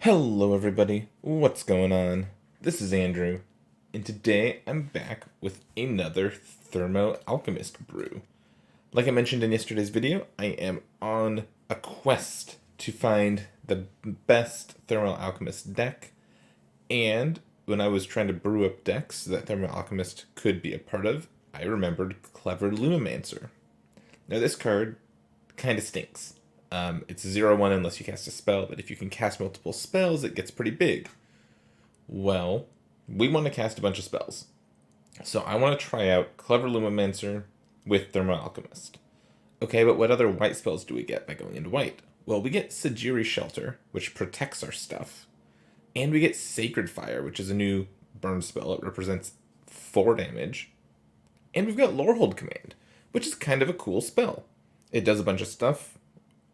Hello everybody, what's going on? This is Andrew, and today I'm back with another Thermo-Alchemist brew. Like I mentioned in yesterday's video, I am on a quest to find the best Thermo-Alchemist deck, and when I was trying to brew up decks that Thermo-Alchemist could be a part of, I remembered Clever Lumimancer. Now this card kind of stinks. It's 0/1 unless you cast a spell, but if you can cast multiple spells, it gets pretty big. Well, we want to cast a bunch of spells. So I want to try out Clever Lumimancer with Thermo-Alchemist. Okay, but what other white spells do we get by going into white? Well, we get Sajiri Shelter, which protects our stuff. And we get Sacred Fire, which is a new burn spell. It represents 4 damage. And we've got Lorehold Command, which is kind of a cool spell. It does a bunch of stuff,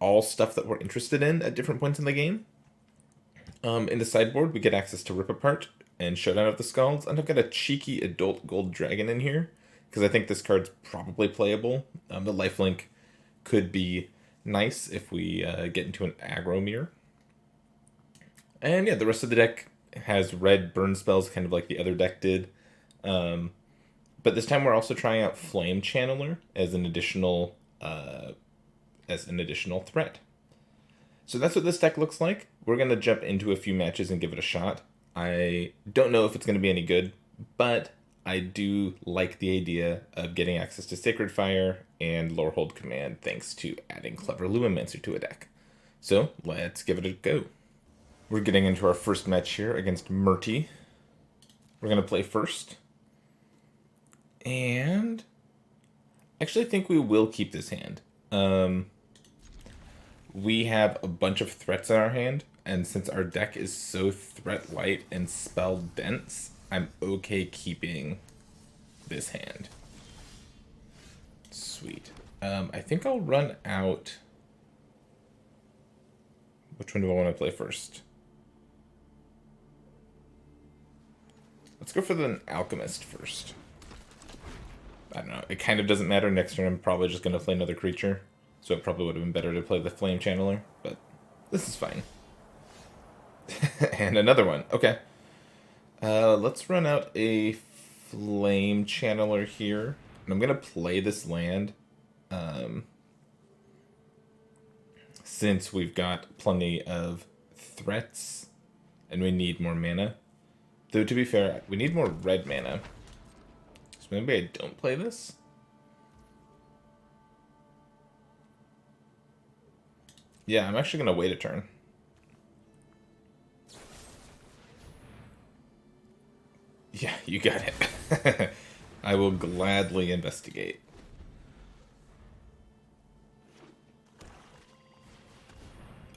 all stuff that we're interested in at different points in the game. In the sideboard, we get access to Rip Apart and Showdown of the Skalds, and I've got a cheeky adult gold dragon in here, because I think this card's probably playable. The lifelink could be nice if we get into an aggro mirror. And yeah, the rest of the deck has red burn spells, kind of like the other deck did. But this time we're also trying out Flame Channeler as an additional threat. So that's what this deck looks like. We're going to jump into a few matches and give it a shot. I don't know if it's going to be any good, but I do like the idea of getting access to Sacred Fire and Lorehold Command thanks to adding Clever Lumimancer to a deck. So let's give it a go. We're getting into our first match here against Murty. We're going to play first. And actually I think we will keep this hand. We have a bunch of threats in our hand, and since our deck is so threat light and spell dense, I'm okay keeping this hand. Sweet. I think I'll run out. Which one do I want to play first? Let's go for the Alchemist first. I don't know. It kind of doesn't matter. Next turn I'm probably just going to play another creature. So it probably would have been better to play the Flame Channeler, but this is fine. And another one. Okay. Let's run out a Flame Channeler here. And I'm going to play this land. Since we've got plenty of threats. And we need more mana. Though to be fair, we need more red mana. So maybe I don't play this. Yeah, I'm actually going to wait a turn. Yeah, you got it. I will gladly investigate.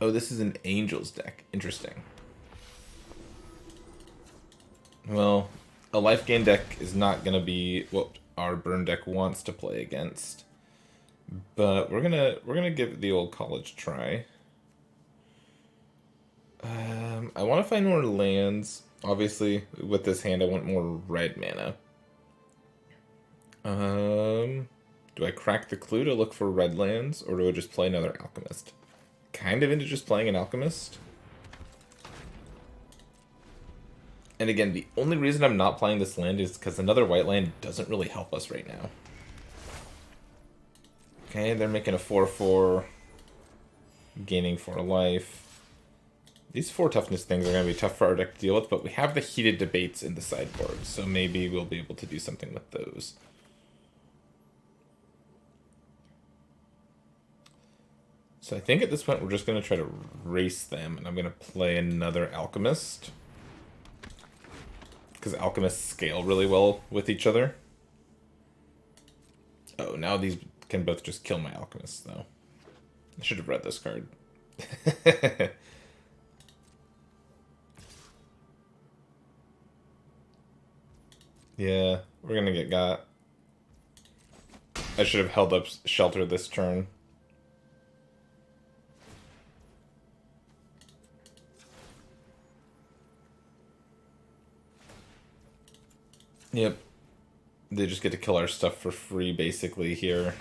Oh, this is an Angels deck. Interesting. Well, a life gain deck is not going to be what our burn deck wants to play against. But we're gonna give it the old college try. I want to find more lands. Obviously, with this hand, I want more red mana. Do I crack the clue to look for red lands, or do I just play another Alchemist? Kind of into just playing an Alchemist. And again, the only reason I'm not playing this land is because another white land doesn't really help us right now. Okay, they're making a 4/4, gaining 4 life. These 4 toughness things are going to be tough for our deck to deal with, but we have the heated debates in the sideboard, so maybe we'll be able to do something with those. So I think at this point we're just going to try to race them, and I'm going to play another Alchemist. Because Alchemists scale really well with each other. Oh, now these can both just kill my Alchemists, though. I should have read this card. Yeah, we're gonna get got. I should have held up Shelter this turn. Yep. They just get to kill our stuff for free, basically, here.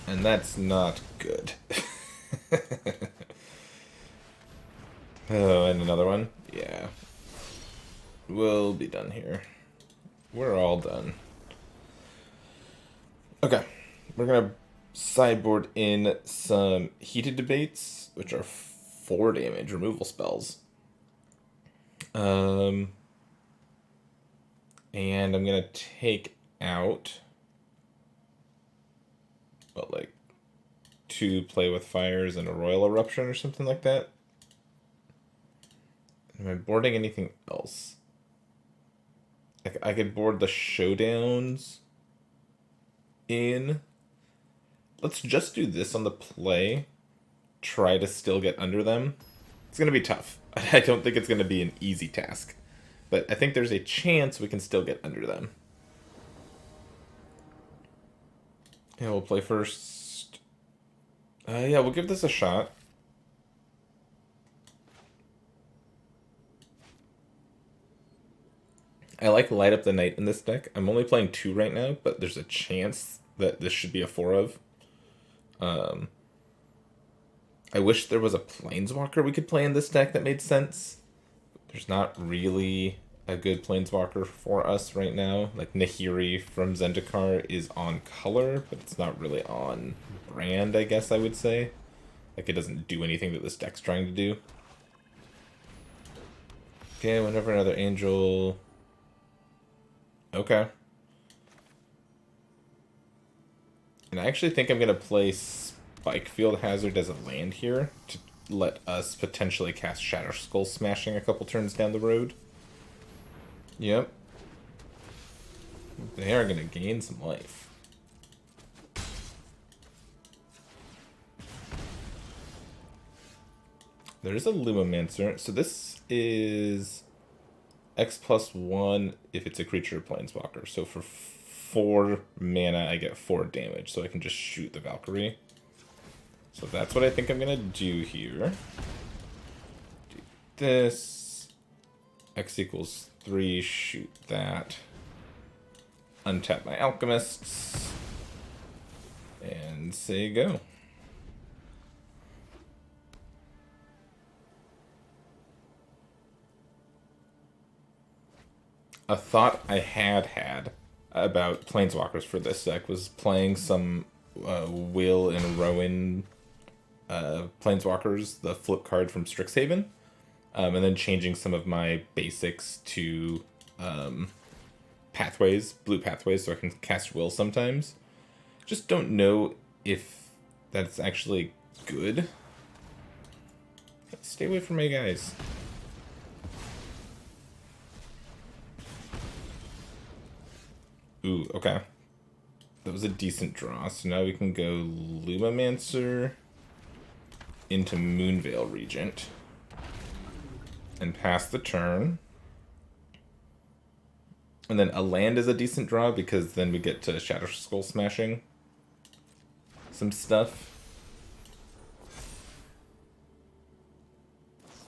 And that's not good. Oh, and another one? Yeah. We'll be done here. We're all done. Okay. We're gonna sideboard in some Heated Debates, which are 4 damage removal spells. And I'm gonna take out, what, like 2 Play with Fires and a Royal Eruption or something like that. Am I boarding anything else? I could board the Showdowns in. Let's just do this on the play. Try to still get under them. It's going to be tough. I don't think it's going to be an easy task. But I think there's a chance we can still get under them. Yeah, we'll play first. Yeah, we'll give this a shot. I like Light Up the Night in this deck. I'm only playing 2 right now, but there's a chance that this should be a 4 of. I wish there was a Planeswalker we could play in this deck that made sense. There's not really a good Planeswalker for us right now. Like Nahiri from Zendikar is on color, but it's not really on brand, I guess I would say. Like, it doesn't do anything that this deck's trying to do. Okay, whenever another angel... Okay. And I actually think I'm going to play Spikefield Hazard as a land here to let us potentially cast Shatter Skull Smashing a couple turns down the road. Yep. They are going to gain some life. There's a Lumimancer. So this is X+1 if it's a creature or planeswalker. So for 4 mana, I get 4 damage. So I can just shoot the Valkyrie. So that's what I think I'm going to do here. Do this. X equals 3, shoot that. Untap my Alchemists. And say go. A thought I had about Planeswalkers for this deck was playing some Will and Rowan Planeswalkers, the flip card from Strixhaven, and then changing some of my basics to pathways, blue pathways, so I can cast Will sometimes. Just don't know if that's actually good. Stay away from my guys. Ooh, okay. That was a decent draw. So now we can go Lumimancer into Moonveil Regent and pass the turn. And then a land is a decent draw because then we get to Shatter Skull Smashing some stuff.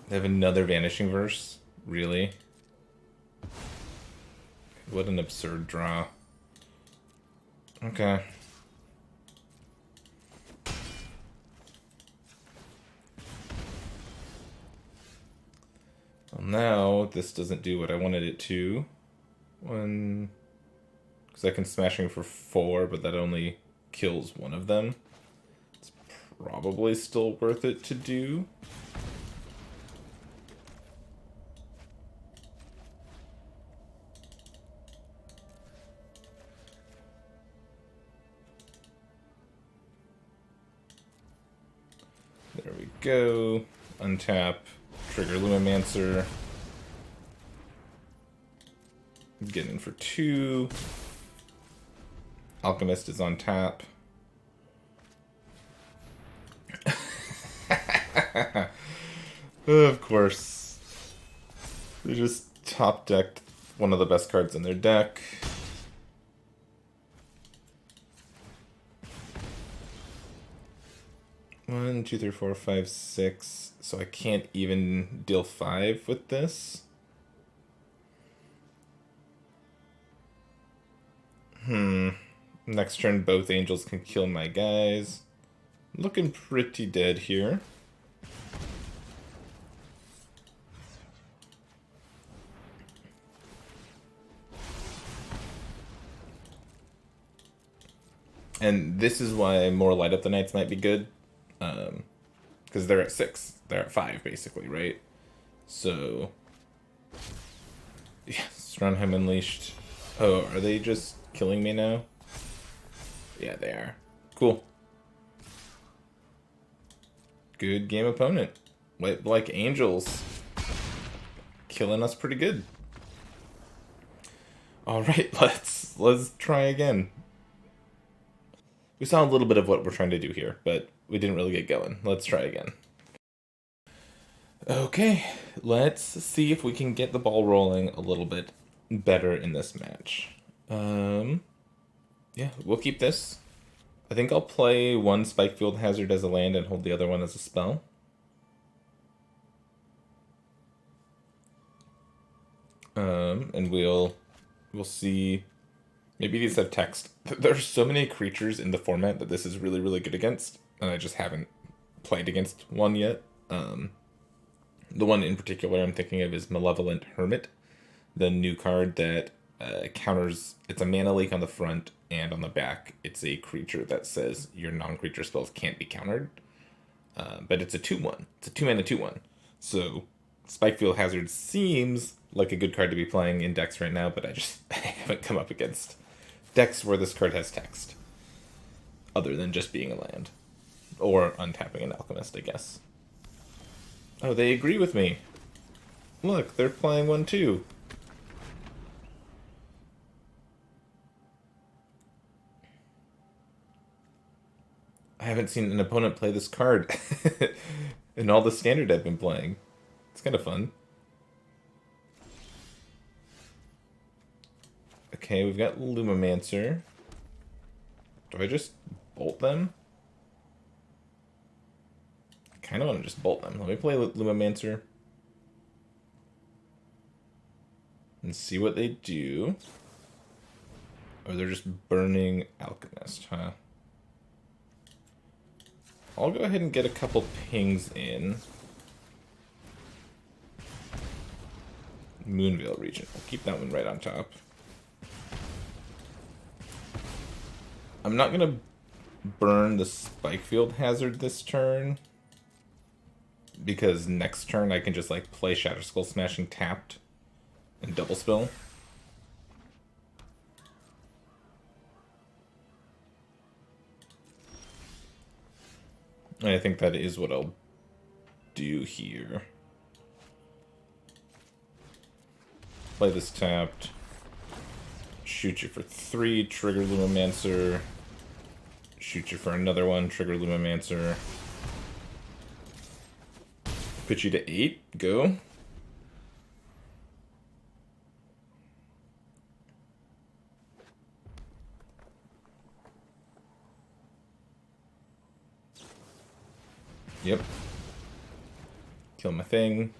They have another Vanishing Verse. Really? What an absurd draw. Okay. Well, now this doesn't do what I wanted it to. Because I can Smashing for 4, but that only kills one of them. It's probably still worth it to do. There we go. Untap. Trigger Lumimancer. Get in for 2. Alchemist is on tap. Of course. They just top decked one of the best cards in their deck. One, 2, 3, 4, 5, 6. So I can't even deal 5 with this. Next turn, both angels can kill my guys. Looking pretty dead here. And this is why more Light Up the Nights might be good. Because they're at 6. They're at 5, basically, right? So... yeah, Stromheim Unleashed. Oh, are they just killing me now? Yeah, they are. Cool. Good game opponent. White Black Angels. Killing us pretty good. Alright, let's try again. We saw a little bit of what we're trying to do here, but we didn't really get going. Let's try again. Okay, let's see if we can get the ball rolling a little bit better in this match. Yeah, we'll keep this. I think I'll play one Spikefield Hazard as a land and hold the other one as a spell. And we'll see. Maybe these have text. There's so many creatures in the format that this is really, really good against, and I just haven't played against one yet. The one in particular I'm thinking of is Malevolent Hermit, the new card that counters. It's a mana leak on the front, and on the back, it's a creature that says your non-creature spells can't be countered. But it's a 2/1. It's a 2-mana 2/1. So Spikefield Hazard seems like a good card to be playing in decks right now, but I haven't come up against decks where this card has text. Other than just being a land. Or untapping an Alchemist, I guess. Oh, they agree with me. Look, they're playing one too. I haven't seen an opponent play this card in all the standard I've been playing. It's kind of fun. Okay, we've got Lumimancer. Do I just bolt them? I kind of want to just bolt them. Let me play Lumimancer. And see what they do. Or they're just burning Alchemist, huh? I'll go ahead and get a couple pings in. Moonveil Regent. I'll keep that one right on top. I'm not going to burn the Spikefield Hazard this turn. Because next turn I can just like play Shatterskull Smashing tapped and double spell. And I think that is what I'll do here. Play this tapped. Shoot you for 3, trigger Lumimancer. Shoot you for another one, trigger Lumimancer. Put you to 8, go. Yep. Kill my thing.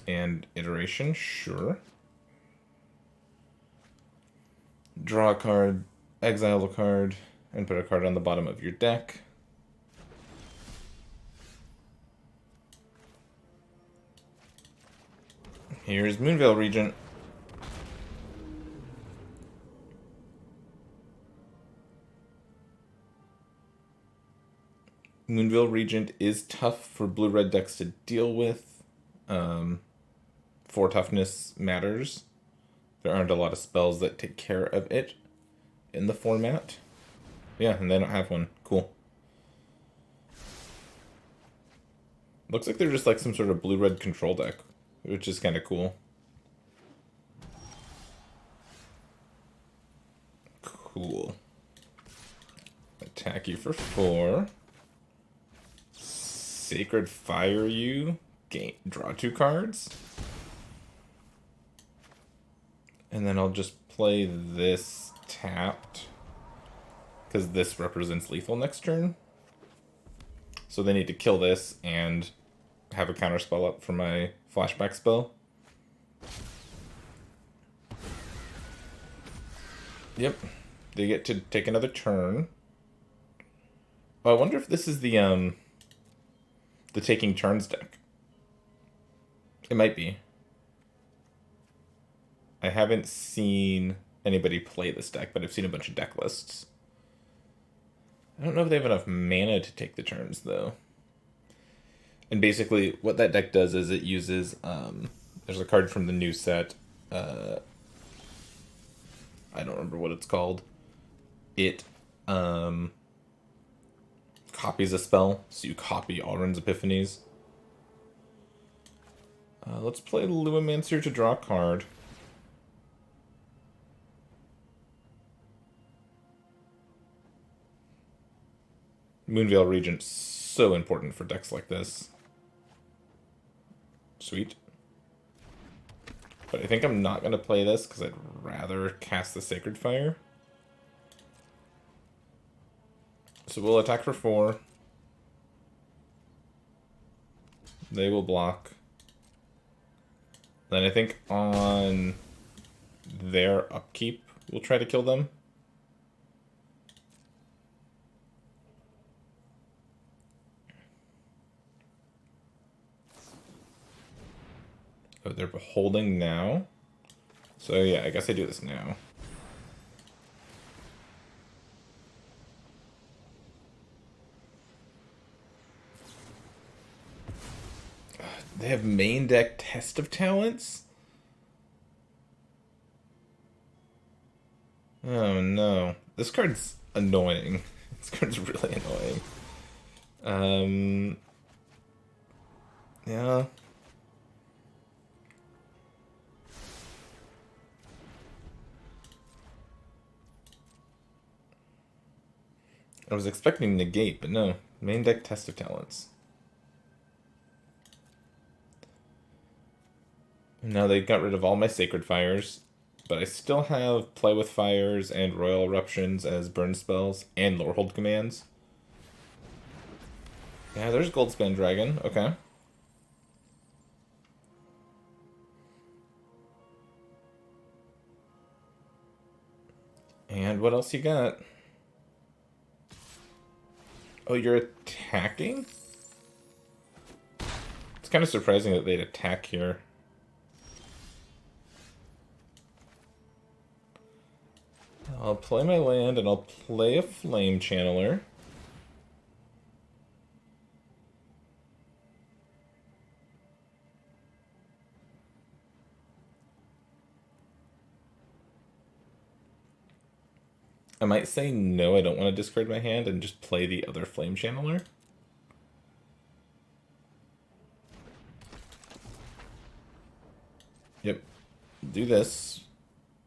And iteration, sure. Draw a card, exile a card, and put a card on the bottom of your deck. Here's Moonveil Regent. Moonveil Regent is tough for blue-red decks to deal with. 4 toughness matters. There aren't a lot of spells that take care of it in the format. Yeah, and they don't have one. Cool. Looks like they're just like some sort of blue-red control deck, which is kind of cool. Cool. Attack you for 4. Sacred Fire you. Draw 2 cards. And then I'll just play this tapped. Because this represents lethal next turn. So they need to kill this and have a counter spell up for my flashback spell. Yep. They get to take another turn. Oh, I wonder if this is the taking turns deck. It might be. I haven't seen anybody play this deck, but I've seen a bunch of deck lists. I don't know if they have enough mana to take the turns, though. And basically, what that deck does is it uses, there's a card from the new set, I don't remember what it's called. It, copies a spell, so you copy Alrund's Epiphanies. Let's play Lumimancer to draw a card. Moonveil Regent, so important for decks like this. Sweet. But I think I'm not going to play this because I'd rather cast the Sacred Fire. So we'll attack for 4. They will block. Then I think on their upkeep, we'll try to kill them. Oh, they're beholding now. So yeah, I guess I do this now. They have main deck Test of Talents? Oh no. This card's annoying. This card's really annoying. Yeah. I was expecting negate, but no. Main deck Test of Talents. Now they got rid of all my Sacred Fires, but I still have Play with Fires and Royal Eruptions as burn spells and Lorehold commands. Yeah, there's Goldspan Dragon. Okay. And what else you got? Oh, you're attacking? It's kind of surprising that they'd attack here. I'll play my land and I'll play a Flame Channeler. I might say no, I don't want to discard my hand and just play the other Flame Channeler. Yep. Do this.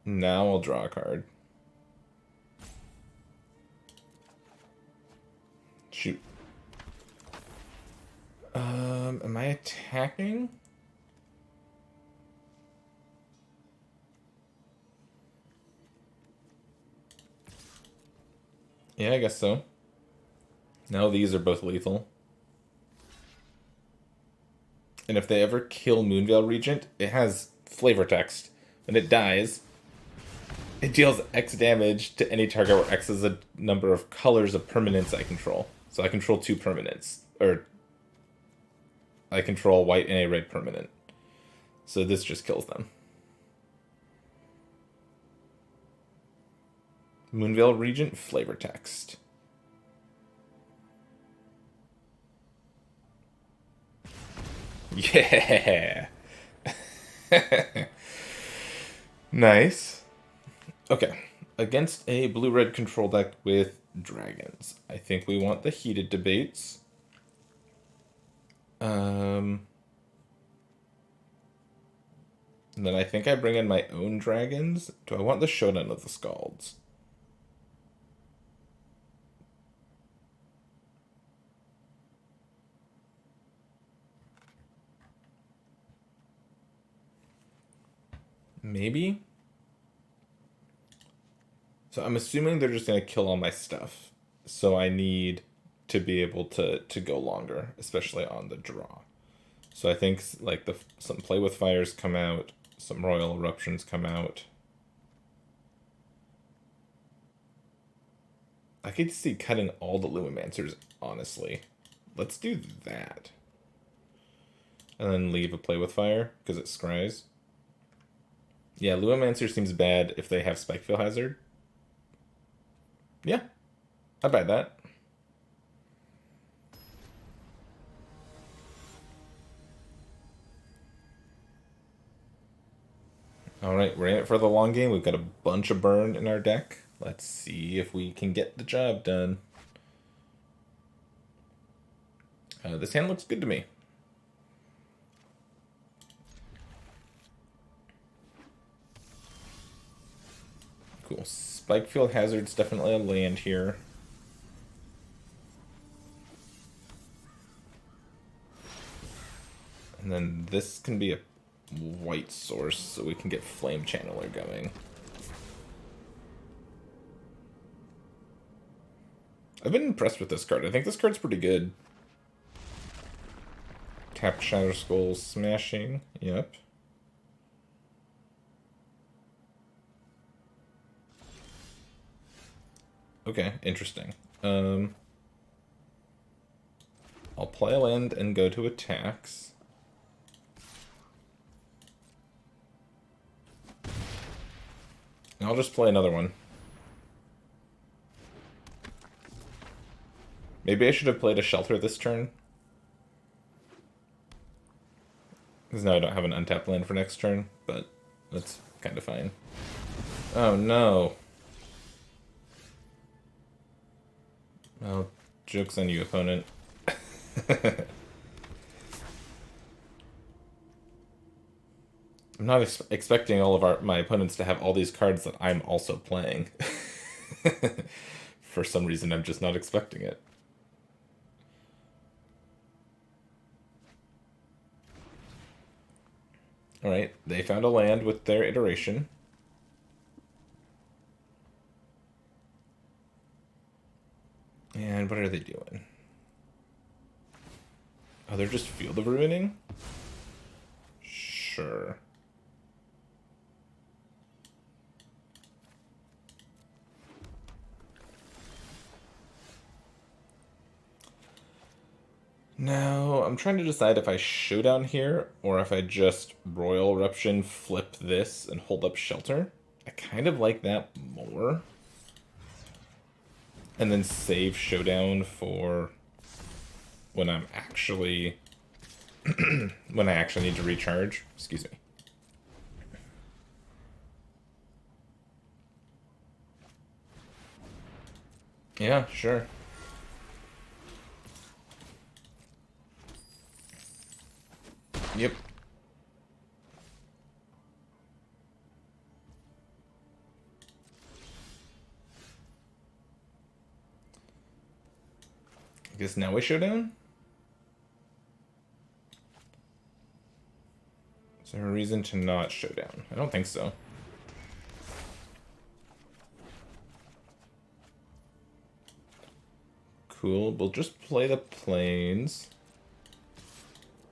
Now I'll draw a card. Shoot. Am I attacking? Yeah, I guess so. Now these are both lethal. And if they ever kill Moonveil Regent, it has flavor text. When it dies, it deals X damage to any target where X is a number of colors of permanents I control. So I control 2 permanents. Or I control white and a red permanent. So this just kills them. Moonveil Regent, flavor text. Yeah! Nice. Okay. Against a blue-red control deck with dragons. I think we want the heated debates. And then I think I bring in my own dragons. Do I want the Showdown of the Scalds? Maybe? So I'm assuming they're just going to kill all my stuff. So I need to be able to go longer, especially on the draw. So I think like some Play with Fires come out, some Royal Eruptions come out. I could see cutting all the Lumimancers, honestly. Let's do that. And then leave a Play with Fire, because it scries. Yeah, Lumimancer seems bad if they have Spikefield Hazard. Yeah, I buy that. Alright, we're in it for the long game. We've got a bunch of burn in our deck. Let's see if we can get the job done. This hand looks good to me. Cool. Spikefield Hazard's definitely a land here. And then this can be a white source, so we can get Flame Channeler going. I've been impressed with this card. I think this card's pretty good. Tap Shatter Skull Smashing. Yep. Okay, interesting. I'll play a land and go to attacks. And I'll just play another one. Maybe I should have played a Shelter this turn. Because now I don't have an untapped land for next turn, but that's kind of fine. Oh no. Oh, joke's on you, opponent. I'm not expecting all of my opponents to have all these cards that I'm also playing. For some reason, I'm just not expecting it. Alright, they found a land with their iteration. And what are they doing? Oh, they're just Field of Ruining? Sure. Now, I'm trying to decide if I Showdown here, or if I just Royal Eruption, flip this, and hold up Shelter. I kind of like that more. And then save Showdown for when I'm actually... when I actually need to recharge. Excuse me. Yeah, sure. Yep. I guess now we Showdown? Is there a reason to not Showdown? I don't think so. Cool, we'll just play the planes.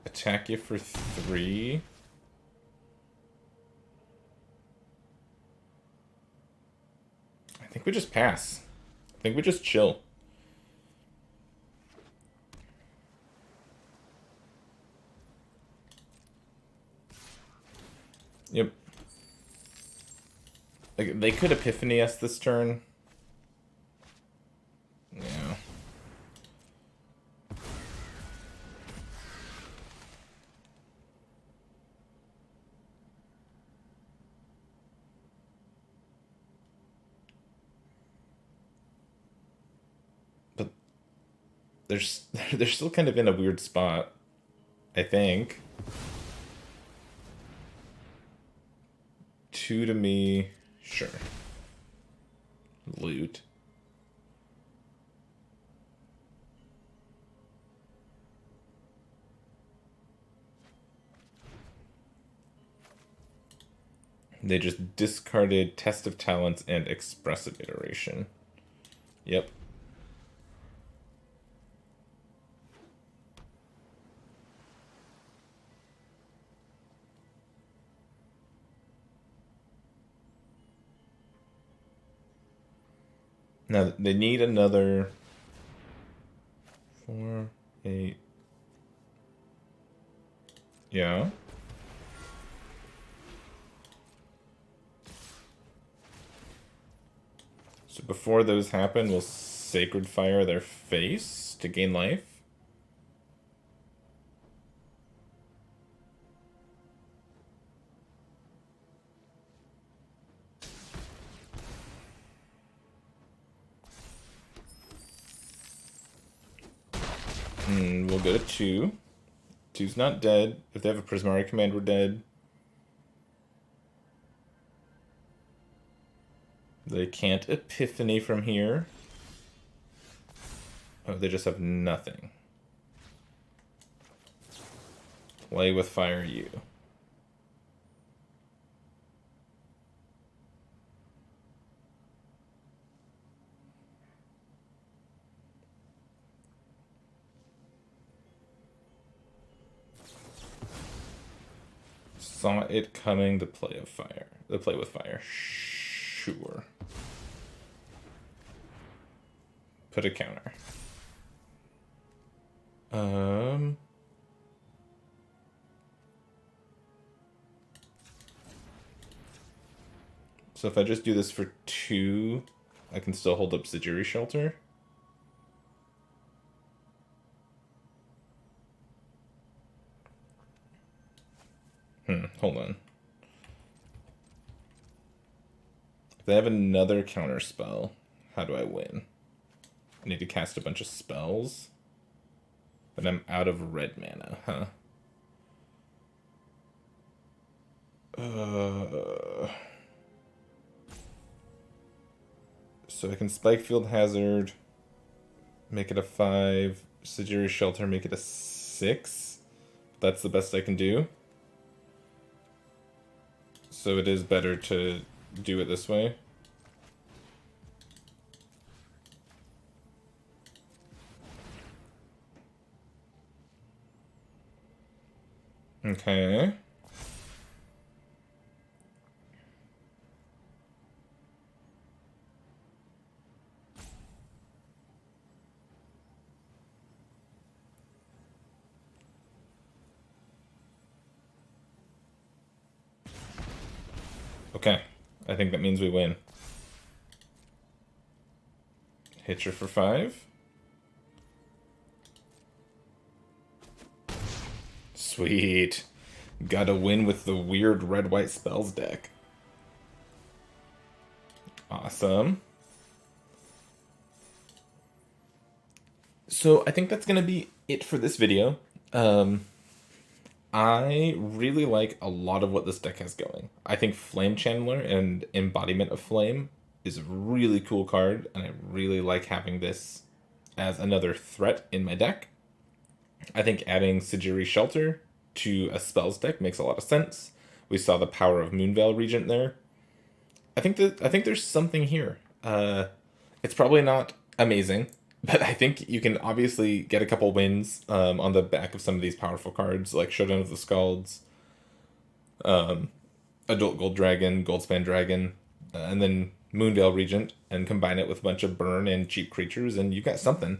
Attack you for 3. I think we just pass. I think we just chill. Yep. Like, they could Epiphany us this turn. Yeah. But they're still kind of in a weird spot, I think. 2 to me, sure. Loot. They just discarded Test of Talents and Expressive Iteration. Yep. Now they need another 4, 8. Yeah. So before those happen, we'll Sacred Fire their face to gain life. We'll go to 2. 2's not dead. If they have a Prismari command, we're dead. They can't Epiphany from here. Oh, they just have nothing. Play with fire you. Saw it coming, the play of fire. The play with fire. Sure. Put a counter. So if I just do this for 2, I can still hold up Sejiri Shelter. Hold on. If they have another counter spell, how do I win? I need to cast a bunch of spells. But I'm out of red mana, huh? So I can Spikefield Hazard, make it a 5, Sejiri Shelter, make it a 6. That's the best I can do. So it is better to do it this way. Okay. Okay. I think that means we win. Hitcher for 5. Sweet. Gotta win with the weird red-white spells deck. Awesome. So I think that's gonna be it for this video. I really like a lot of what this deck has going. I think Flame Channeler and Embodiment of Flame is a really cool card, and I really like having this as another threat in my deck. I think adding Sejiri Shelter to a spells deck makes a lot of sense. We saw the power of Moonveil Regent there. I think there's something here. It's probably not amazing, but I think you can obviously get a couple wins on the back of some of these powerful cards, like Showdown of the Scalds, Adult Gold Dragon, Goldspan Dragon, and then Moonveil Regent, and combine it with a bunch of burn and cheap creatures, and you got something.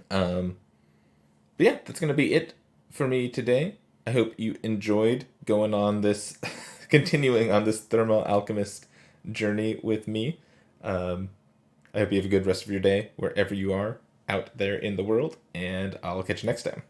But yeah, that's going to be it for me today. I hope you enjoyed going on this, continuing on this Thermo-Alchemist journey with me. I hope you have a good rest of your day wherever you are out there in the world, and I'll catch you next time.